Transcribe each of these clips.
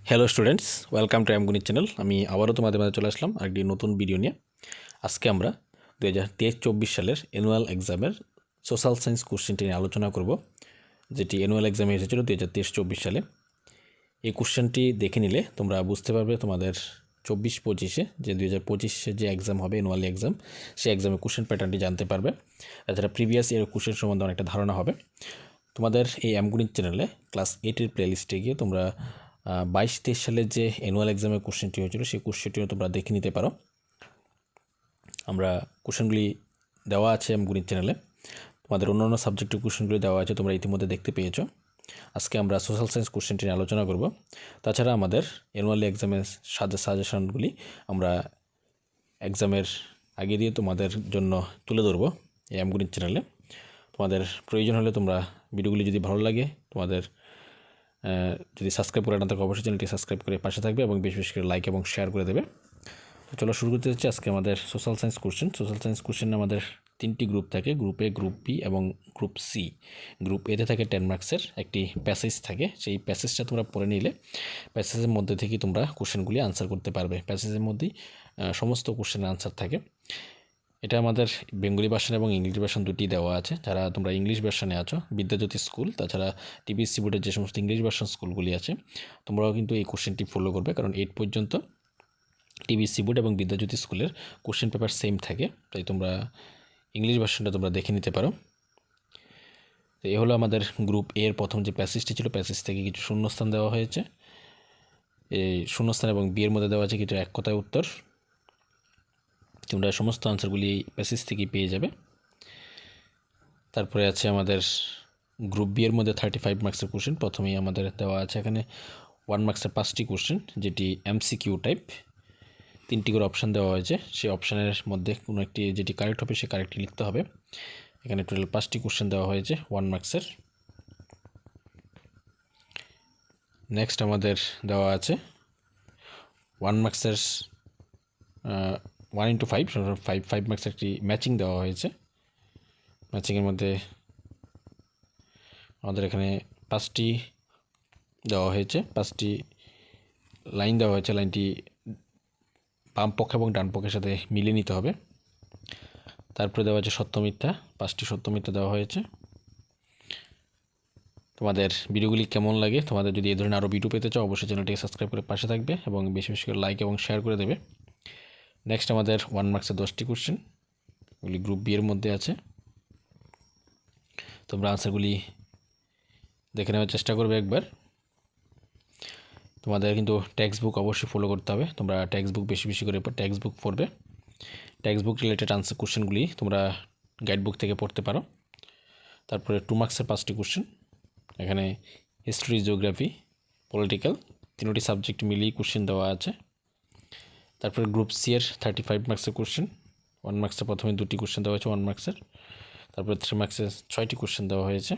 Hello students, welcome to গণিত channel. আমি আবারও তোমাদের মাঝে চলে আসলাম আরেকটি নতুন ভিডিও নিয়ে। আজকে আমরা 2023-24 সালের অ্যানুয়াল এক্সামের সোশ্যাল সায়েন্স কোশ্চেনটি নিয়ে আলোচনা করব, যেটি অ্যানুয়াল এক্সামে এসেছিল 2023-24 সালে। এই কোশ্চেনটি দেখে নিলে তোমরা বুঝতে পারবে তোমাদের 24-25-এ যে 2025-এ যে এক্সাম হবে অ্যানুয়াল এক্সাম, সেই এক্সামের কোশ্চেন প্যাটার্নটি জানতে পারবে। এছাড়া প্রিভিয়াস ইয়ার কোশ্চেন সম্বন্ধে অনেকটা ধারণা হবে। তোমাদের এই গণিত চ্যানেলে ক্লাস 8-এর প্লেলিস্টে গিয়ে তোমরা 22-23 সালের যে অ্যানুয়াল এক্সামের কোশ্চেনটি হয়েছিল সেই কোশ্চেনটিও তোমরা দেখে নিতে পারো। আমরা কোশ্চেনগুলি দেওয়া আছে গণিত চ্যানেলে, তোমাদের অন্যান্য সাবজেক্টের কোশ্চেনগুলি দেওয়া আছে, তোমরা ইতিমধ্যে দেখতে পেয়েছো। আজকে আমরা সোশ্যাল সায়েন্স কোশ্চেনটি নিয়ে আলোচনা করব। তাছাড়া আমাদের অ্যানুয়াল এক্সামের সাজেশনগুলি আমরা এক্সামের আগে দিয়ে তোমাদের জন্য তুলে ধরবো এই গণিত চ্যানেলে। তোমাদের প্রয়োজন হলে তোমরা ভিডিওগুলি যদি ভালো লাগে তোমাদের যদি সাবস্ক্রাইব করে না থাকে অবশ্যই চ্যানেলটি সাবস্ক্রাইব করে পাশে থাকবে এবং বেশি বেশি করে লাইক এবং শেয়ার করে দেবে। তো চলো শুরু করতে যাচ্ছি আজকে আমাদের সোশ্যাল সায়েন্স কোশ্চেন আমাদের 3টি গ্রুপ থাকে, গ্রুপ এ, গ্রুপ বি এবং গ্রুপ সি। গ্রুপ এতে থাকে 10 মার্কসের একটি প্যাসেজ থাকে, সেই প্যাসেজটা তোমরা পড়ে নিলে প্যাসেজের মধ্যে থেকে তোমরা কোশ্চেনগুলি আনসার করতে পারবে। প্যাসেজের মধ্যেই সমস্ত কোশ্চেনের আনসার থাকে। এটা আমাদের বেঙ্গলি ভার্সন এবং ইংলিশ ভার্সন দুটি দেওয়া আছে। যারা তোমরা ইংলিশ ভার্সনে আছো, বিদ্যাজ্যোতি স্কুল, তাছাড়া টিবিএসসি বোর্ডের যে সমস্ত ইংলিশ ভার্সন স্কুলগুলি আছে, তোমরাও কিন্তু এই কোশ্চেনটি ফলো করবে, কারণ 8 পর্যন্ত টিবিএসসি বোর্ড এবং বিদ্যাজ্যোতি স্কুলের কোশ্চেন পেপার সেম থাকে, তাই তোমরা ইংলিশ ভার্সনটা তোমরা দেখে নিতে পারো। তো এই হলো আমাদের গ্রুপ এর প্রথম যে প্যাসেজটি ছিল, প্যাসেজ থেকে কিছু শূন্যস্থান দেওয়া হয়েছে। এই শূন্যস্থান এবং বি এর মধ্যে দেওয়া আছে কিছু এক কথায় উত্তর। তোমরা সমস্ত আনসারগুলি প্যাসেজ থেকেই পেয়ে যাবে। তারপরে আছে আমাদের গ্রুপ বি এর মধ্যে 35 মার্কসের কোশ্চেন। প্রথমেই আমাদের দেওয়া আছে এখানে 1 মার্কসের 5টি কোশ্চেন, যেটি এমসিকিউ টাইপ। 3টি করে অপশান দেওয়া হয়েছে, সেই অপশানের মধ্যে কোনো একটি যেটি কারেক্ট হবে সে কারেক্টটি লিখতে হবে। এখানে টোটাল 5টি কোশ্চেন দেওয়া হয়েছে 1 মার্কসের। নেক্সট আমাদের দেওয়া আছে 1 মার্কসের 1 into 5 মার্কসের একটি ম্যাচিং দেওয়া হয়েছে। ম্যাচিংয়ের মধ্যে আমাদের এখানে 5টি দেওয়া হয়েছে, 5টি লাইন দেওয়া হয়েছে। লাইনটি বাম পক্ষ এবং ডান পক্ষের সাথে মিলিয়ে নিতে হবে। তারপরে দেওয়া হয়েছে সত্য মিথ্যা, 5টি সত্য মিথ্যা দেওয়া হয়েছে। তোমাদের ভিডিওগুলি কেমন লাগে, তোমাদের যদি এই ধরনের আরও ভিডিও পেতে চাও অবশ্যই চ্যানেলটিকে সাবস্ক্রাইব করে পাশে থাকবে এবং বেশি বেশি করে লাইক এবং শেয়ার করে দেবে। নেক্সট আমাদের 1 মার্কসের 10টি কোশ্চেন, এগুলি গ্রুপ বি এর মধ্যে আছে। তোমরা আনসারগুলি দেখে নেওয়ার চেষ্টা করবে একবার। তোমাদের কিন্তু টেক্সট বুক অবশ্যই ফলো করতে হবে, তোমরা টেক্সট বুক বেশি বেশি করে টেক্সট বুক পড়বে। টেক্সট বুক রিলেটেড আনসার কোশ্চেনগুলি তোমরা গাইড বুক থেকে পড়তে পারো। তারপরে 2 মার্কসের 5টি কোশ্চেন, এখানে হিস্ট্রি, জিওগ্রাফি, পলিটিক্যাল 3টি সাবজেক্ট মিলিয়ে কোশ্চেন দেওয়া আছে। তারপরে গ্রুপ সি এর 35 মার্কসের কোশ্চেন, 1 মার্কসের প্রথমে 2টি কোশ্চেন দেওয়া হয়েছে 1 মার্কসের। তারপরে 3 মার্কসের 6টি কোশ্চেন দেওয়া হয়েছে।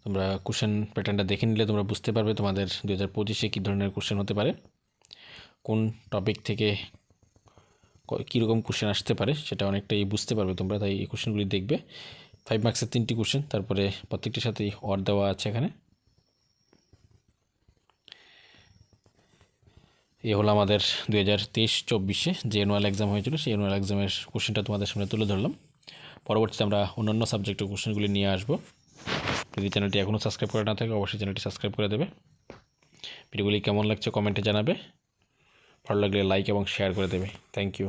তোমরা কোশ্চেন প্যাটার্নটা দেখে নিলে তোমরা বুঝতে পারবে তোমাদের 2025-এ কী ধরনের কোশ্চেন হতে পারে, কোন টপিক থেকে কীরকম কোশ্চেন আসতে পারে সেটা অনেকটাই বুঝতে পারবে তোমরা, তাই এই কোশ্চেনগুলি দেখবে। 5 মার্কসের 3টি কোশ্চেন, তারপরে প্রত্যেকটির সাথেই অর দেওয়া আছে এখানে। এ হলো আমাদের 2023-24-এ যে অ্যানুয়াল এক্সাম হয়েছিল, সেই অ্যানুয়াল এক্সামের কোশ্চেনটা তোমাদের সামনে তুলে ধরলাম। পরবর্তীতে আমরা অন্যান্য সাবজেক্টের কোশ্চেনগুলি নিয়ে আসবো। যদি চ্যানেলটি এখনও সাবস্ক্রাইব করে না থাকে অবশ্যই চ্যানেলটি সাবস্ক্রাইব করে দেবে। ভিডিওগুলি কেমন লাগছে কমেন্টে জানাবে, ভালো লাগলে লাইক এবং শেয়ার করে দেবে। Thank you.